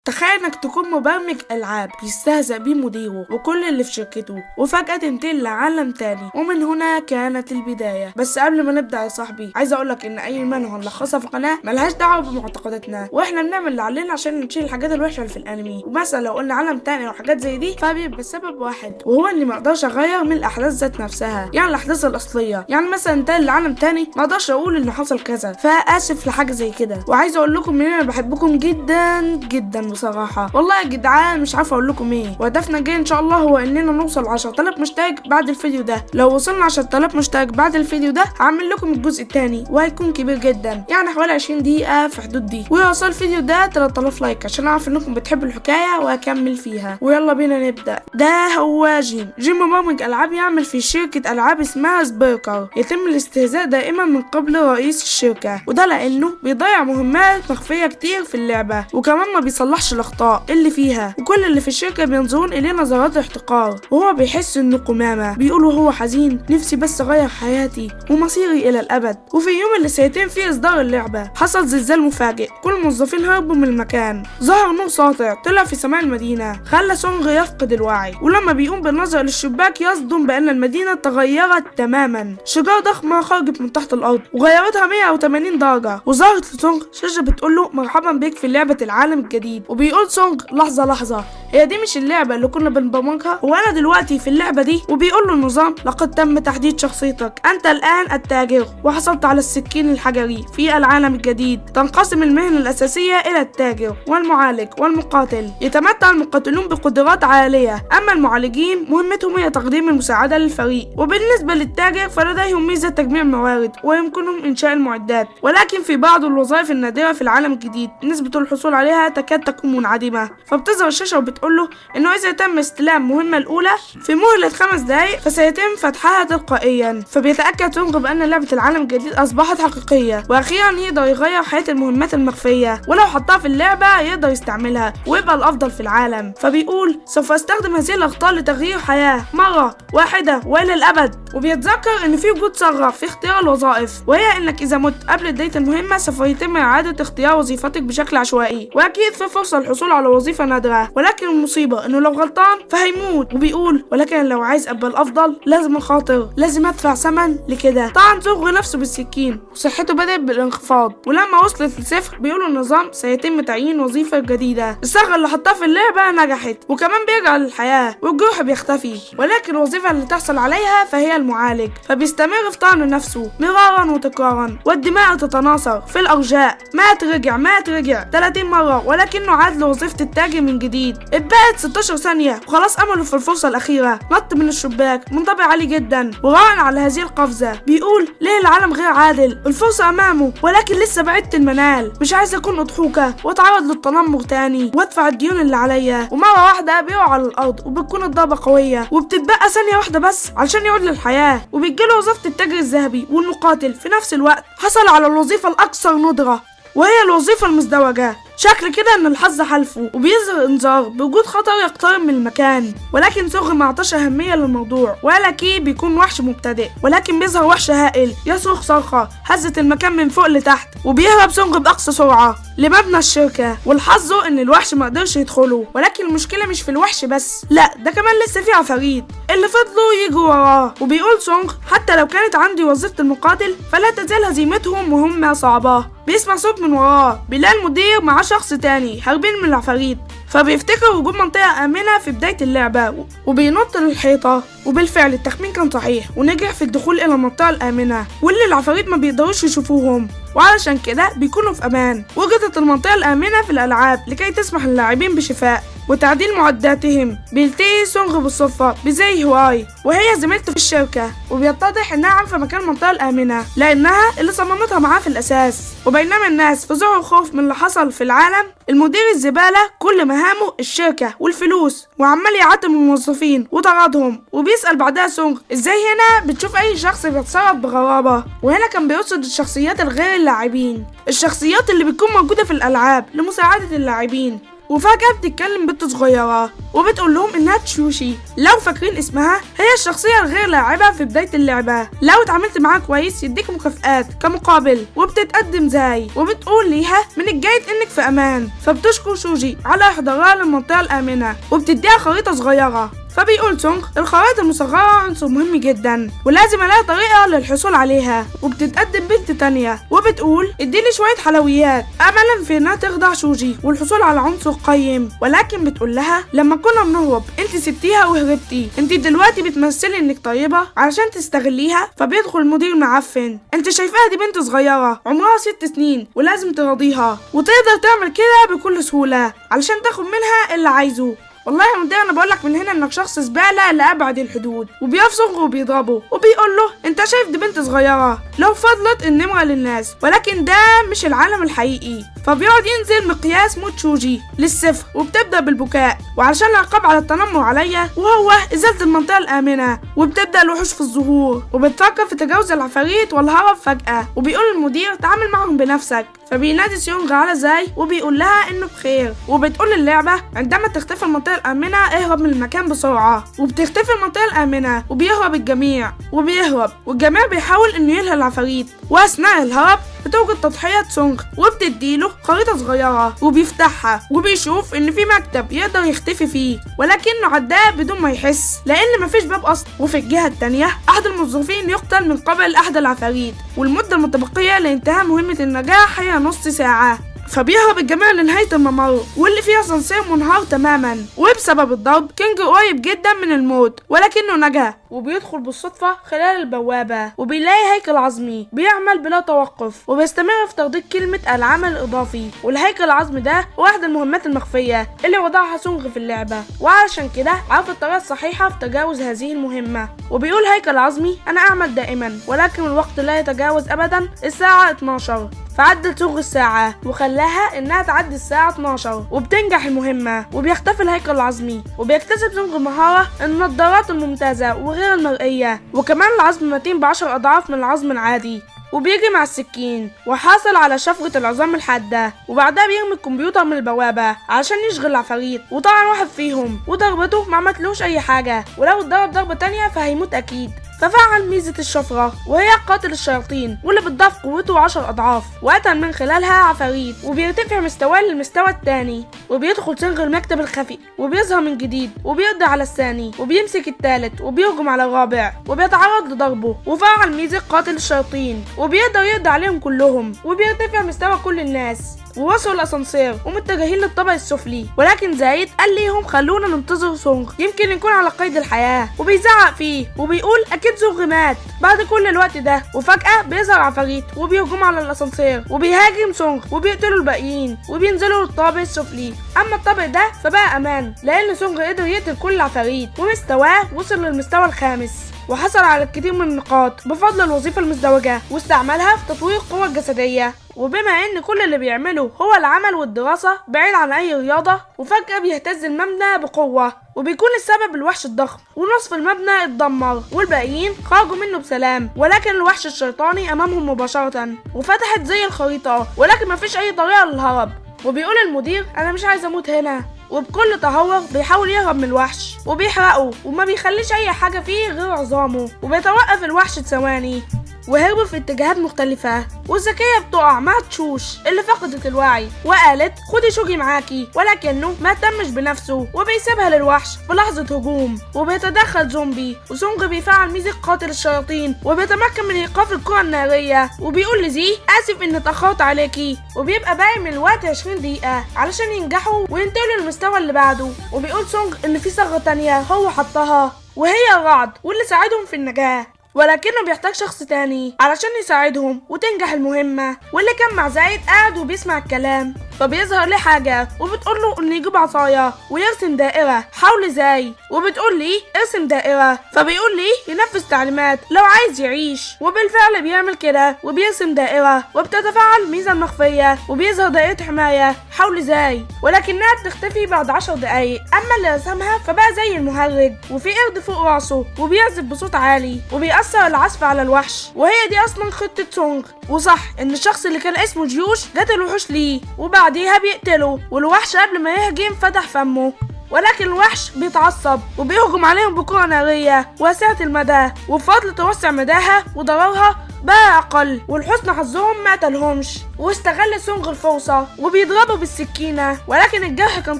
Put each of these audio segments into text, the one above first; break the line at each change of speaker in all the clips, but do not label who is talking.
تخيل انك تكون مبرمج العاب بيستهزأ بيه مديره وكل اللي في شركته، وفجأة تنتقل لعالم تاني، ومن هنا كانت البداية. بس قبل ما نبدأ يا صاحبي، عايز اقولك ان اي منهج هنلخصها في قناة ملهاش دعوة بمعتقداتنا، واحنا بنعمل اللي علينا عشان نشيل الحاجات الوحشة اللي في الانمي. ومثلا لو قلنا عالم تاني وحاجات زي دي فبيبقى بسبب واحد، وهو اني مقدرش اغير من الاحداث ذات نفسها، يعني الاحداث الاصلية. يعني مثلا انتقل لعالم تاني مقدرش اقول ان حصل كذا، فاسف لحاجة زي كده. وعايز اقول لكم ان انا بحبكم جدا جدا بصراحة، والله يا جدعان مش عارفه اقول لكم ايه. وهدفنا الجاي ان شاء الله هو اننا نوصل 10,000 مشترك بعد الفيديو ده. لو وصلنا 10,000 مشترك بعد الفيديو ده هعمل لكم الجزء الثاني، وهيكون كبير جدا، يعني حوالي 20 دقيقه في حدود دي. ويوصل الفيديو ده 3000 لايك عشان اعرف انكم بتحبوا الحكايه وهكمل فيها. ويلا بينا نبدا. ده هو جيم مبرمج العاب يعمل في شركه العاب اسمها سبيركر. يتم الاستهزاء دائما من قبل رئيس الشركه، وده لانه بيضيع مهمات مخفيه كتير في اللعبه، وكمان ما بيصلحش الاخطاء اللي فيها، وكل اللي في الشركة بينظرون إليه نظرات احتقار، وهو بيحس إنه قمامة. بيقول وهو حزين: نفسي بس أغير حياتي ومصيري إلى الأبد. وفي اليوم اللي سيتم فيه إصدار اللعبة حصل زلزال مفاجئ، كل الموظفين هربوا من المكان. ظهر نور ساطع طلع في سماء المدينة خلى سونغ يفقد الوعي، ولما بيقوم بالنظر للشباك يصدم بأن المدينة تغيرت تماما. شجرة ضخمة خرجت من تحت الأرض وغيرتها 180 درجة، وظهرت لسونغ شجرة بتقول له مرحبا بك في لعبة العالم الجديد. وبيقول سونغ: لحظة، هي دي مش اللعبة اللي كنا بنبرمجها؟ وانا دلوقتي في اللعبة دي؟ وبيقول له النظام: لقد تم تحديد شخصيتك، انت الان التاجر، وحصلت على السكين الحجري. في العالم الجديد تنقسم المهنة الاساسية الى التاجر والمعالج والمقاتل. يتمتع المقاتلون بقدرات عالية، اما المعالجين مهمتهم هي تقديم المساعدة للفريق. وبالنسبة للتاجر فلديهم ميزة تجميع الموارد، ويمكنهم انشاء المعدات. ولكن في بعض الوظائف النادرة في العالم الجديد نسبة الحصول عليها تكاد تكون منعدمة. فبتظهر الشاشة وبتقول له انه اذا تم استلام المهمة الاولى في مهلة 5 دقايق فسيتم فتحها تلقائيا. فبيتأكد سونغ بان لعبة العالم الجديد اصبحت حقيقية، واخيرا يقدر يغير حياة المهمات المخفية، ولو حطها في اللعبة يقدر يستعملها ويبقى الافضل في العالم. فبيقول: سوف استخدم هذه الاخطاء لتغيير حياة مرة واحدة والى الابد. وبيتذكر ان في وجود ثغرة في اختيار الوظائف، وهي انك اذا مت قبل بداية المهمة سوف يتم اعادة اختيار وظيفتك بشكل عشوائي، واكيد في فرصة للحصول على وظيفة نادرة، ولكن المصيبة انه لو غلطان فهيموت. وبيقول: ولكن لو عايز ابقى الافضل لازم اخاطر، لازم ادفع ثمن لكده. طعن سونغ نفسه بالسكين وصحته بدأت بالانخفاض، ولما وصلت للصفر بيقولوا النظام سيتم تعيين وظيفة جديدة. الثغرة اللي حطها في اللعبة نجحت، وكمان بيرجع للحياة والجروح بيختفي، ولكن الوظيفة اللي تحصل عليها فهي المعالج. فبيستمر في طعن نفسه مرارا وتكرارا، والدماء تتناثر في الارجاء. مات رجع 30 مرة، ولكنه عاد لوظيفة التاجر من جديد. اتبقت 16 ثانية وخلاص امله في الفرصة الاخيرة. نط من الشباك منطبع عالي جدا وراهن على هذه القفزة. بيقول: ليه العالم غير عادل؟ الفرصة امامه ولكن لسه بعدت المنال. مش عايز اكون اضحوكة واتعرض للتنمر تاني وادفع الديون اللي عليا. ومرة واحدة بيقع على الارض وبتكون الضربة قوية، وبتتبقى ثانية واحدة بس علشان يعود للحياة. وبيجيله وظيفة التاجر الذهبي والمقاتل في نفس الوقت. حصل على الوظيفة الاكثر ندرة، وهي الوظيفة المزدوجة. شكل كده ان الحظ حلفه، وبيظهر انذار بوجود خطر يقترب من المكان. ولكن سونغ ما عطاش اهميه للموضوع، ولا كي بيكون وحش مبتدئ، ولكن بيظهر وحش هائل يصرخ صرخه هزت المكان من فوق لتحت. وبيهرب سونغ باقصى سرعه لمبنى الشركه، والحظ ان الوحش ما قدرش يدخله. ولكن المشكله مش في الوحش بس، لا ده كمان لسه في عفاريت اللي فضلوا يجوا وراه. وبيقول سونغ: حتى لو كانت عندي وظيفه المقاتل فلا تزال هزيمتهم مهمه صعبه. بيسمع صوت من وراه، بيلاقي المدير مع شخص تاني هاربين من العفاريت. فبيفتكر وجود منطقة آمنة في بداية اللعبة وبينط للحيطة. وبالفعل التخمين كان صحيح، ونجح في الدخول إلى المنطقة الآمنة واللي العفاريت ما بيقدروش يشوفوهم، وعلشان كده بيكونوا في أمان. وجدت المنطقة الآمنة في الألعاب لكي تسمح للاعبين بشفاء وتعديل معداتهم. بيلتقي سونغ بالصدفة بزي هواي، وهي زميلته في الشركة، وبيتضح انها عارفة مكان المنطقة الآمنة لأنها اللي صممتها معاه في الأساس. وبينما الناس في ذعر خوف من اللي حصل في العالم، المدير الزبالة كل مهامه الشركة والفلوس، وعمال يعاتب الموظفين وطردهم. وبيسأل بعدها سونغ: ازاي هنا بتشوف أي شخص بيتصرف بغرابة؟ وهنا كان بيقصد الشخصيات الغير اللاعبين، الشخصيات اللي بتكون موجودة في الألعاب لمساعدة اللاعبين. وفجأة بتتكلم بنت صغيرة وبتقول لهم انها تشوشي، لو فاكرين اسمها هي الشخصية الغير لاعبة في بداية اللعبة، لو اتعاملت معاها كويس يديك مكافآت كمقابل، وبتتقدم زي وبتقول ليها من الجيد انك في امان، فبتشكر شوجي على احضارها للمنطقة الآمنة وبتديها خريطة صغيرة. فبيقول سونغ الخرائط المصغرة عنصر مهم جدا ولازم الاقي طريقة للحصول عليها. وبتتقدم بنت تانية وبتقول اديلي شوية حلويات املا في انها تخدع شوجي والحصول على عنصر قيم، ولكن بتقول لها لما كنا بنهرب انت سبتيها وهربتي، انت دلوقتي بتمثلي انك طيبة علشان تستغليها. فبيدخل المدير معفن، انت شايفاها دي بنت صغيرة عمرها 6 سنين ولازم تراضيها وتقدر تعمل كده بكل سهولة علشان تاخد منها اللي عايزه. والله يا مدير انا بقولك من هنا انك شخص زباله لابعد الحدود. وبيفصغ وبيضربه وبيقول له انت شايف دي بنت صغيره لو فضلت النمره للناس، ولكن ده مش العالم الحقيقي. فبيقعد ينزل مقياس موت شوجي للصفر وبتبدا بالبكاء، وعلشان العقاب على التنمر عليا وهو ازاله المنطقه الامنه. وبتبدا الوحوش في الظهور وبتفكر في تجاوز العفاريت والهرب فجاه. وبيقول المدير تعامل معهم بنفسك. فبينادي سيونغ على زاي وبيقول لها انه بخير. وبتقول اللعبه عندما تختفي المنطقه الامنه اهرب من المكان بسرعه. وبتختفي المنطقه الامنه وبيهرب الجميع والجميع بيحاول انه يلهي العفاريت. واثناء الهرب بتوجد تضحية سونغ وبتديله خريطة صغيرة وبيفتحها وبيشوف ان في مكتب يقدر يختفي فيه، ولكنه عداه بدون ما يحس لان مفيش باب اصلا. وفي الجهة التانية احد الموظفين يقتل من قبل احد العفاريت، والمدة المتبقية لانتهاء مهمة النجاح هي نص ساعة. فبيهرب الجميع لنهاية الممر واللي فيها اسانسير منهار تماما، وبسبب الضرب كينج قريب جدا من الموت ولكنه نجا. وبيدخل بالصدفة خلال البوابة وبيلاقي هيكل عظمي بيعمل بلا توقف وبيستمر في ترديد كلمة العمل الإضافي. والهيكل العظمي ده واحد المهمات المخفية اللي وضعها سونغ في اللعبة، وعلشان كده عرف الطريقة الصحيحة في تجاوز هذه المهمة. وبيقول هيكل عظمي أنا أعمل دائما ولكن الوقت لا يتجاوز أبدا الساعة 12. فعدل سونغ الساعة وخلاها انها تعدي الساعة 12 وبتنجح المهمة وبيختفي الهيكل العظمي. وبيكتسب سونغ مهارة النظارات الممتازة وغير المرئية، وكمان العظم متين ب10 أضعاف من العظم العادي. وبيجي مع السكين وحاصل على شفرة العظام الحادة، وبعدها بيرمي الكمبيوتر من البوابة علشان يشغل العفاريت. وطبعا واحد فيهم وضربته ما عملتلوش اي حاجة، ولو اتضرب ضربة تانية فهيموت اكيد. ففعل ميزة الشفرة وهي قاتل الشياطين واللي بتضاف قوته 10 أضعاف، وقتل من خلالها عفاريت. وبيرتفع مستواه للمستوى الثاني، وبيدخل سونغ المكتب الخفي وبيظهر من جديد وبيقضي على الثاني وبيمسك الثالث وبيهجم على الرابع وبيتعرض لضربه. وفعل ميزة قاتل الشياطين وبيقدر يقضي عليهم كلهم. وبيرتفع مستوى كل الناس ووصلوا الاسانسير ومتجهين للطابق السفلي، ولكن زايد قال ليهم خلونا ننتظر سونغ يمكن يكون على قيد الحياه. وبيزعق فيه وبيقول اكيد سونغ مات بعد كل الوقت ده. وفجاه بيظهر عفاريت وبيهجم على الاسانسير وبيهاجم سونغ وبيقتلوا الباقيين وبينزلوا للطابق السفلي. اما الطابق ده فبقى امان لان سونغ قدر يقتل كل العفاريت ومستواه وصل للمستوى الخامس، وحصل على الكثير من النقاط بفضل الوظيفة المزدوجة واستعملها في تطوير القوة الجسدية. وبما ان كل اللي بيعمله هو العمل والدراسة بعيد عن اي رياضة، وفجأة بيهتز المبنى بقوة وبيكون السبب الوحش الضخم، ونصف المبنى اتدمر والباقيين خرجوا منه بسلام، ولكن الوحش الشيطاني امامهم مباشرة وفتحت زي الخريطة ولكن مفيش اي طريقة للهرب. وبيقول المدير انا مش عايز اموت هنا، وبكل تهور بيحاول يهرب من الوحش وبيحرقه وما بيخليش اي حاجة فيه غير عظامه. وبيتوقف الوحش ثواني وهربوا في اتجاهات مختلفة، والذكية بتقع مع تشوش اللي فقدت الوعي وقالت خدي شوجي معاكي، ولكنه ما اهتمش بنفسه وبيسيبها للوحش في لحظة هجوم. وبيتدخل زومبي وسونغ بيفعل ميزة قاتل الشياطين وبيتمكن من ايقاف الكرة النارية. وبيقول لزي اسف اني اتأخرت عليكي، وبيبقى باقي من الوقت 20 دقيقة علشان ينجحوا وينتقلوا للمستوى اللي بعده. وبيقول سونغ ان في ثغرة تانية هو حطها وهي الرعد واللي ساعدهم في النجاة، ولكنه بيحتاج شخص تاني علشان يساعدهم وتنجح المهمة. واللي كان مع زايد قاعد وبيسمع الكلام، فبيظهر لي حاجة وبتقول له انه يجيب عصاية ويرسم دائرة حول زاي، وبتقول لي ارسم دائرة، فبيقول لي ينفذ تعليمات لو عايز يعيش. وبالفعل بيعمل كده وبيرسم دائرة وبتتفاعل الميزة المخفية وبيظهر دائرة حماية حول زاي، ولكنها بتختفي بعد 10 دقايق. اما اللي رسمها فبقى زي المهرج وفي قرد فوق راسه وبيعزف بصوت عالي وبيأثر ويأثر العزف على الوحش، وهي دي اصلا خطة سونغ. وصح ان الشخص اللي كان اسمه جيوش جت الوحوش ليه وبعديها بيقتله، والوحش قبل ما يهجم فتح فمه، ولكن الوحش بيتعصب وبيهجم عليهم بقوة نارية واسعة المدى، وبفضل توسع مداها وضررها بقى أقل، ولحسن حظهم ما قتلهمش، واستغل سونغ الفرصة وبيضربه بالسكينة، ولكن الجرح كان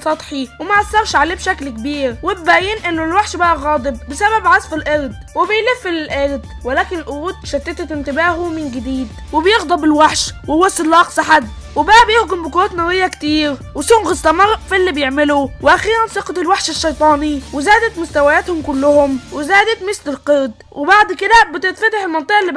سطحي وما أثرش عليه بشكل كبير، وتبين إنه الوحش بقى غاضب بسبب عزف القرد وبيلف للقرد، ولكن القرود شتتت انتباهه من جديد وبيغضب الوحش ووصل لأقصى حد وبقى بيهجم بقوات نارية كتير، وسونغ استمر في اللي بيعمله، واخيرا سقط الوحش الشيطاني وزادت مستوياتهم كلهم وزادت مثل القرد. وبعد كده بتتفتح المنطقة اللي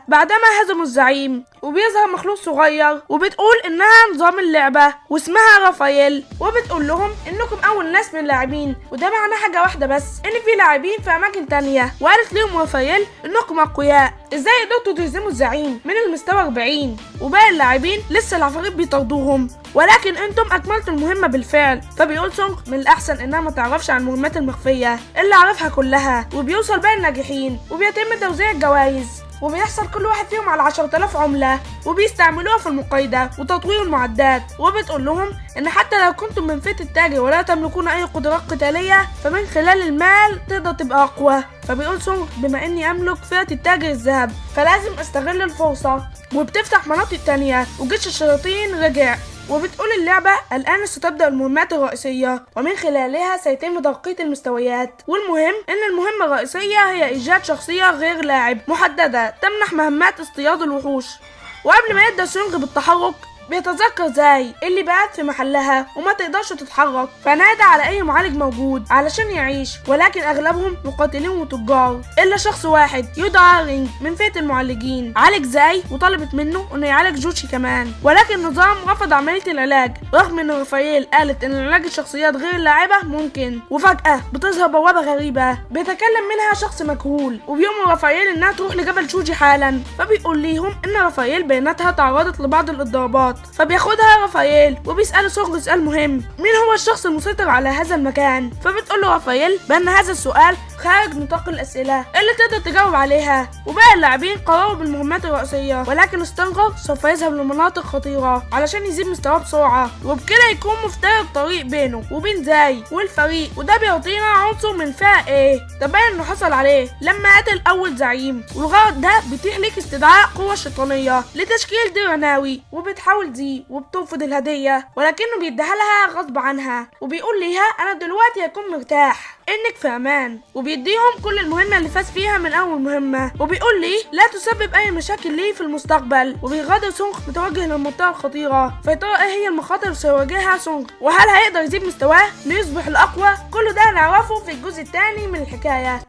بعدما هزموا الزعيم، وبيظهر مخلوق صغير وبتقول انها نظام اللعبة واسمها رافائيل، وبتقول لهم انكم اول ناس من اللاعبين، وده معناه حاجة واحدة بس، ان في لاعبين في اماكن تانية، وقالت لهم رافائيل انكم اقوياء، ازاي قدرتوا تهزموا الزعيم من المستوى 40 وباقي اللاعبين لسه العفاريت بيطاردوهم، ولكن انتم اكملتوا المهمة بالفعل. فبيقول سونغ من الاحسن انها ما تعرفش عن المهمات المخفية اللي عارفها كلها، وبيوصل باقي الناجحين وبيتم توزيع الجوائز، وبيحصل كل واحد فيهم على 10,000 عملة، وبيستعملوها في المقايضة وتطوير المعدات، وبتقول لهم ان حتى لو كنتم من فئة التاجر ولا تملكون اي قدرات قتالية، فمن خلال المال تقدر تبقى اقوى. فبيقول سونغ بما اني املك فئة التاجر الذهب فلازم استغل الفرصة، وبتفتح مناطق تانية وجيش الشياطين رجع. وبتقول اللعبة الآن ستبدأ المهمات الرئيسية، ومن خلالها سيتم تنقية المستويات، والمهم إن المهمة الرئيسية هي إيجاد شخصية غير لاعب محددة تمنح مهمات اصطياد الوحوش. وقبل ما يبدأ سونغ بالتحرك بيتذكر زاي اللي بقت في محلها وما تقدرش تتحرك، فنادى على اي معالج موجود علشان يعيش، ولكن اغلبهم مقاتلين وتجار الا شخص واحد يدعى رينج من فئة المعالجين عالج زاي وطلبت منه انه يعالج جوشي كمان، ولكن النظام رفض عملية العلاج رغم ان رافائيل قالت ان علاج الشخصيات غير اللاعبة ممكن. وفجأة بتظهر بوابة غريبة بيتكلم منها شخص مجهول، وبيؤمر رافائيل انها تروح لجبل شوجي حالا، فبيقول ليهم ان رافائيل بيناتها تعرضت لبعض الاضطرابات، فبياخدها رافائيل وبيسأل سونغ سؤال مهم، مين هو الشخص المسيطر على هذا المكان؟ فبتقول له رافائيل بأن هذا السؤال خارج نطاق الأسئلة اللي تقدر تجاوب عليها. وباقي اللاعبين قرروا بالمهمات الرئيسية، ولكن ستانجر سوف يذهب لمناطق خطيرة علشان يزيد مستواه بسرعة، وبكده يكون مفترق الطريق بينه وبين زاي والفريق، وده بيعطينا عنصر من فئة ايه تبين انه حصل عليه لما قتل اول زعيم، والغرض ده بيتيح ليك استدعاء قوة شيطانية لتشكيل درع ناوي، وبتحاول زي وبترفض الهدية ولكنه بيديها لها غصب عنها، وبيقول ليها انا دلوقتي هكون مرتاح انك في امان، وبيديهم كل المهمة اللي فاز فيها من اول مهمة، وبيقول لي لا تسبب اي مشاكل ليه في المستقبل. وبيغادر سونغ متوجه للمنطقة الخطيرة، فيا ترى ايه هي المخاطر اللي سيواجهها سونغ، وهل هيقدر يزيد مستواه ليصبح الاقوى؟ كل ده هنعرفه في الجزء الثاني من الحكاية.